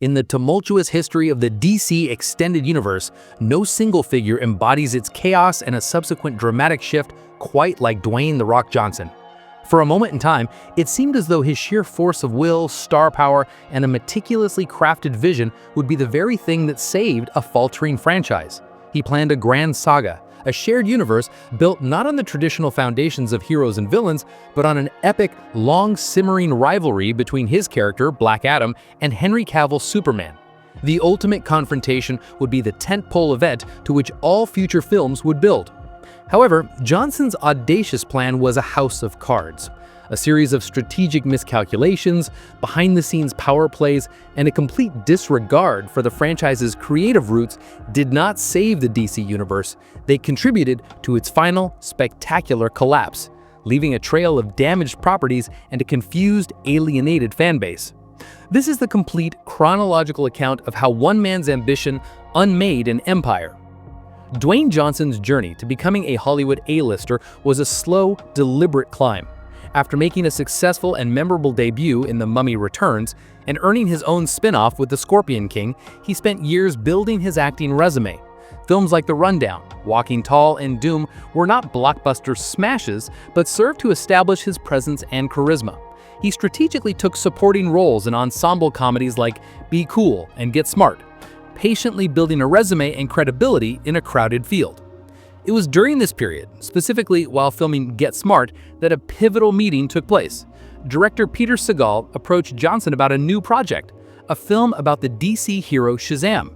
In the tumultuous history of the DC extended universe, no single figure embodies its chaos and a subsequent dramatic shift quite like Dwayne "The Rock" Johnson. For a moment in time, it seemed as though his sheer force of will, star power, and a meticulously crafted vision would be the very thing that saved a faltering franchise. He planned a grand saga, a shared universe built not on the traditional foundations of heroes and villains, but on an epic, long-simmering rivalry between his character, Black Adam, and Henry Cavill's Superman. The ultimate confrontation would be the tentpole event to which all future films would build. However, Johnson's audacious plan was a house of cards. A series of strategic miscalculations, behind-the-scenes power plays, and a complete disregard for the franchise's creative roots did not save the DC universe. They contributed to its final, spectacular collapse, leaving a trail of damaged properties and a confused, alienated fanbase. This is the complete chronological account of how one man's ambition unmade an empire. Dwayne Johnson's journey to becoming a Hollywood A-lister was a slow, deliberate climb. After making a successful and memorable debut in The Mummy Returns and earning his own spin-off with The Scorpion King, he spent years building his acting resume. Films like The Rundown, Walking Tall, and Doom were not blockbuster smashes, but served to establish his presence and charisma. He strategically took supporting roles in ensemble comedies like Be Cool and Get Smart, patiently building a resume and credibility in a crowded field. It was during this period, specifically while filming Get Smart, that a pivotal meeting took place. Director Peter Segal approached Johnson about a new project, a film about the DC hero Shazam.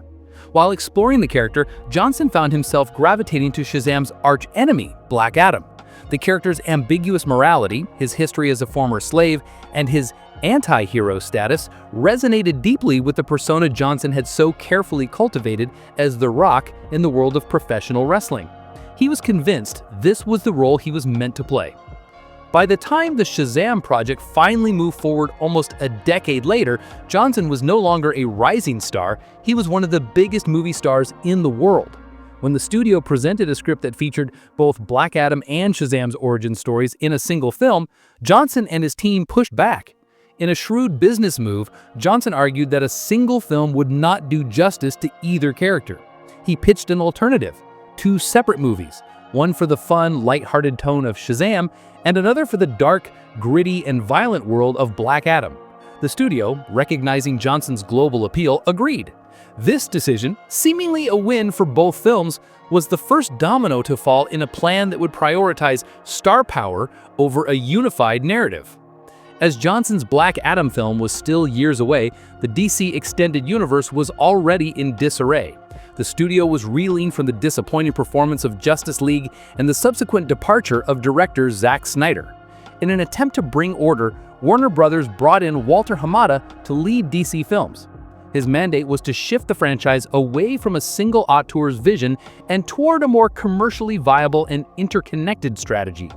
While exploring the character, Johnson found himself gravitating to Shazam's arch-enemy, Black Adam. The character's ambiguous morality, his history as a former slave, and his anti-hero status resonated deeply with the persona Johnson had so carefully cultivated as The Rock in the world of professional wrestling. He was convinced this was the role he was meant to play. By the time the Shazam project finally moved forward almost a decade later, Johnson was no longer a rising star, he was one of the biggest movie stars in the world. When the studio presented a script that featured both Black Adam and Shazam's origin stories in a single film, Johnson and his team pushed back. In a shrewd business move, Johnson argued that a single film would not do justice to either character. He pitched an alternative: two separate movies, one for the fun, lighthearted tone of Shazam, and another for the dark, gritty, and violent world of Black Adam. The studio, recognizing Johnson's global appeal, agreed. This decision, seemingly a win for both films, was the first domino to fall in a plan that would prioritize star power over a unified narrative. As Johnson's Black Adam film was still years away, the DC extended universe was already in disarray. The studio was reeling from the disappointing performance of Justice League and the subsequent departure of director Zack Snyder. In an attempt to bring order, Warner Brothers brought in Walter Hamada to lead DC Films. His mandate was to shift the franchise away from a single auteur's vision and toward a more commercially viable and interconnected strategy.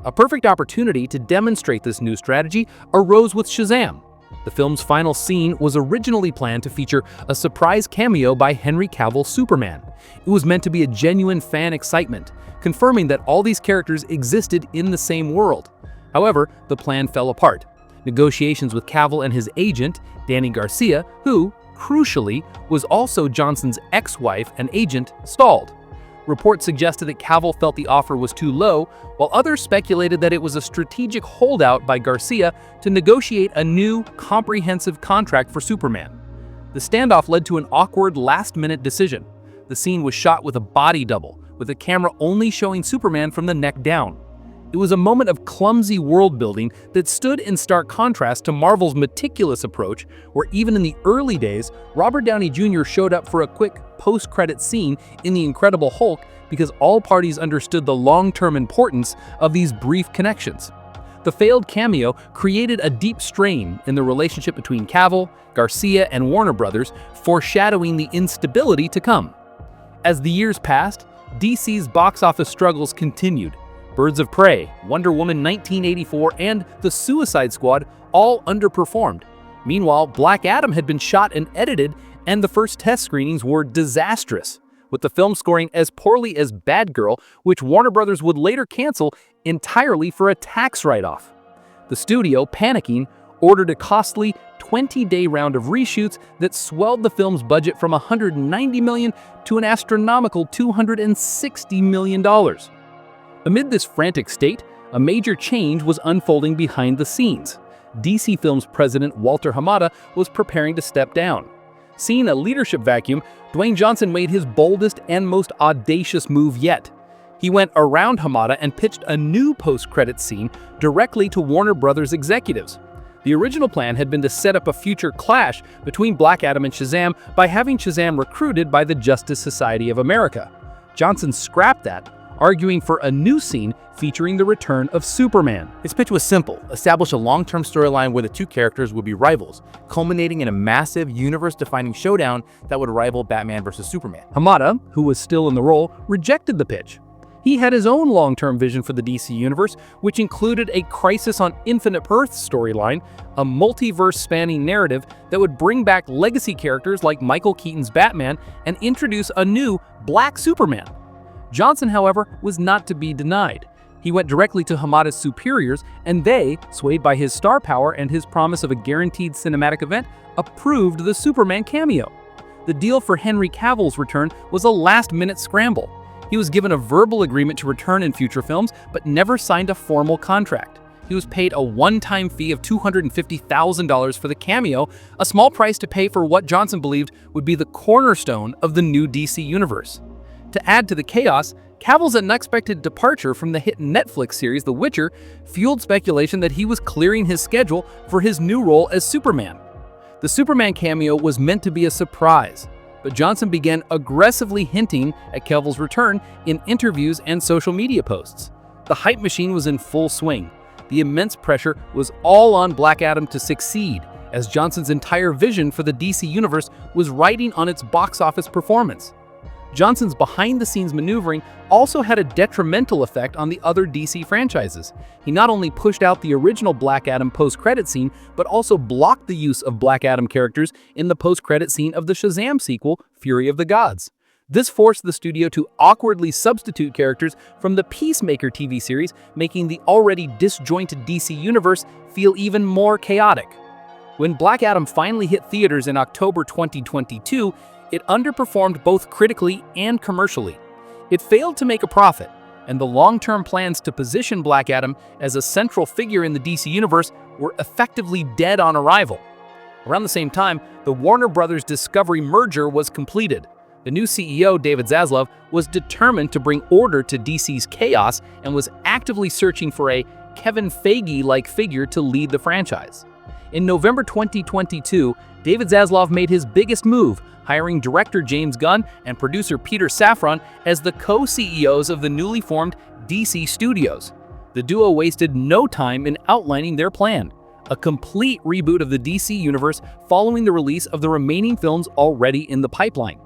A perfect opportunity to demonstrate this new strategy arose with Shazam. The film's final scene was originally planned to feature a surprise cameo by Henry Cavill's Superman. It was meant to be a genuine fan excitement, confirming that all these characters existed in the same world. However, the plan fell apart. Negotiations with Cavill and his agent, Danny Garcia, who, crucially, was also Johnson's ex-wife and agent, stalled. Reports suggested that Cavill felt the offer was too low, while others speculated that it was a strategic holdout by Garcia to negotiate a new, comprehensive contract for Superman. The standoff led to an awkward last-minute decision. The scene was shot with a body double, with the camera only showing Superman from the neck down. It was a moment of clumsy world-building that stood in stark contrast to Marvel's meticulous approach, where even in the early days, Robert Downey Jr. showed up for a quick post-credit scene in The Incredible Hulk because all parties understood the long-term importance of these brief connections. The failed cameo created a deep strain in the relationship between Cavill, Garcia, and Warner Brothers, foreshadowing the instability to come. As the years passed, DC's box office struggles continued. Birds of Prey, Wonder Woman 1984, and The Suicide Squad all underperformed. Meanwhile, Black Adam had been shot and edited, and the first test screenings were disastrous, with the film scoring as poorly as Bad Girl, which Warner Brothers would later cancel entirely for a tax write-off. The studio, panicking, ordered a costly 20-day round of reshoots that swelled the film's budget from $190 million to an astronomical $260 million. Amid this frantic state, a major change was unfolding behind the scenes. DC Films president Walter Hamada was preparing to step down. Seeing a leadership vacuum, Dwayne Johnson made his boldest and most audacious move yet. He went around Hamada and pitched a new post-credits scene directly to Warner Brothers executives. The original plan had been to set up a future clash between Black Adam and Shazam by having Shazam recruited by the Justice Society of America. Johnson scrapped that, arguing for a new scene featuring the return of Superman. His pitch was simple: establish a long-term storyline where the two characters would be rivals, culminating in a massive, universe-defining showdown that would rival Batman vs. Superman. Hamada, who was still in the role, rejected the pitch. He had his own long-term vision for the DC Universe, which included a Crisis on Infinite Earths storyline, a multiverse-spanning narrative that would bring back legacy characters like Michael Keaton's Batman and introduce a new Black Superman. Johnson, however, was not to be denied. He went directly to Hamada's superiors, and they, swayed by his star power and his promise of a guaranteed cinematic event, approved the Superman cameo. The deal for Henry Cavill's return was a last-minute scramble. He was given a verbal agreement to return in future films, but never signed a formal contract. He was paid a one-time fee of $250,000 for the cameo, a small price to pay for what Johnson believed would be the cornerstone of the new DC Universe. To add to the chaos, Cavill's unexpected departure from the hit Netflix series The Witcher fueled speculation that he was clearing his schedule for his new role as Superman. The Superman cameo was meant to be a surprise, but Johnson began aggressively hinting at Cavill's return in interviews and social media posts. The hype machine was in full swing. The immense pressure was all on Black Adam to succeed, as Johnson's entire vision for the DC Universe was riding on its box office performance. Johnson's behind-the-scenes maneuvering also had a detrimental effect on the other DC franchises. He not only pushed out the original Black Adam post-credit scene, but also blocked the use of Black Adam characters in the post-credit scene of the Shazam sequel, Fury of the Gods. This forced the studio to awkwardly substitute characters from the Peacemaker TV series, making the already disjointed DC universe feel even more chaotic. When Black Adam finally hit theaters in October 2022, it underperformed both critically and commercially. It failed to make a profit, and the long-term plans to position Black Adam as a central figure in the DC Universe were effectively dead on arrival. Around the same time, the Warner Brothers Discovery merger was completed. The new CEO, David Zaslav, was determined to bring order to DC's chaos and was actively searching for a Kevin Feige-like figure to lead the franchise. In November 2022, David Zaslav made his biggest move, hiring director James Gunn and producer Peter Safran as the co-CEOs of the newly formed DC Studios. The duo wasted no time in outlining their plan, a complete reboot of the DC universe following the release of the remaining films already in the pipeline.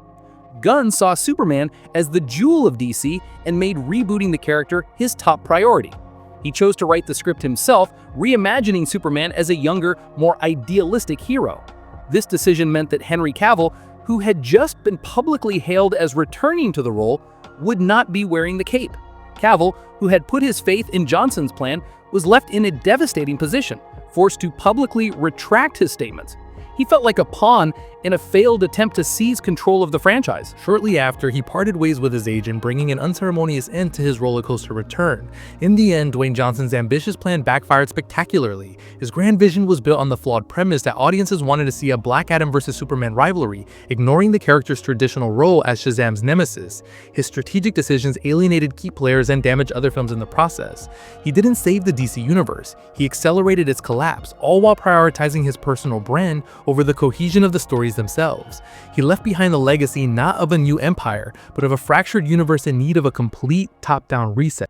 Gunn saw Superman as the jewel of DC and made rebooting the character his top priority. He chose to write the script himself, reimagining Superman as a younger, more idealistic hero. This decision meant that Henry Cavill, who had just been publicly hailed as returning to the role, would not be wearing the cape. Cavill, who had put his faith in Johnson's plan, was left in a devastating position, forced to publicly retract his statements. He felt like a pawn in a failed attempt to seize control of the franchise. Shortly after, he parted ways with his agent, bringing an unceremonious end to his roller coaster return. In the end, Dwayne Johnson's ambitious plan backfired spectacularly. His grand vision was built on the flawed premise that audiences wanted to see a Black Adam vs. Superman rivalry, ignoring the character's traditional role as Shazam's nemesis. His strategic decisions alienated key players and damaged other films in the process. He didn't save the DC universe, he accelerated its collapse, all while prioritizing his personal brand over the cohesion of the stories themselves. He left behind the legacy not of a new empire, but of a fractured universe in need of a complete top-down reset.